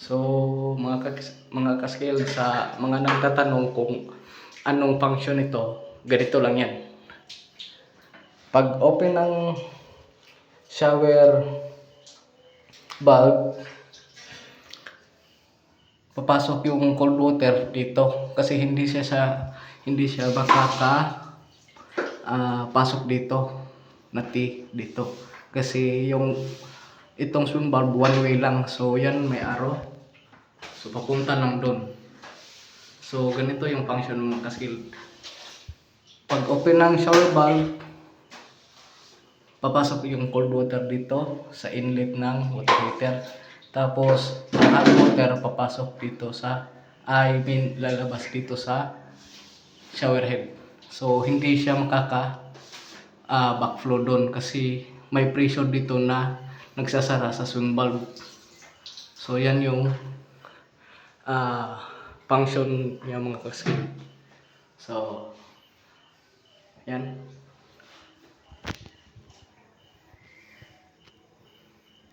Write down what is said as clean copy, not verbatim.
So mga kaskil, sa mga nagtatanong kung anong function ito, ganito lang yan. Pag open ng shower valve, papasok yung cold water dito kasi hindi siya pasok dito, dito kasi yung itong swing valve one way lang. So yan, may arrow, so papunta lang doon. So ganito yung function ng kaskil. Pag open ng shower valve, papasok yung cold water dito sa inlet ng water heater. Tapos hot water papasok dito lalabas dito sa shower head. So hindi siya backflow doon kasi may pressure dito na nagsasara sa swing valve. So yan yung function niya mga kaskil. So yan.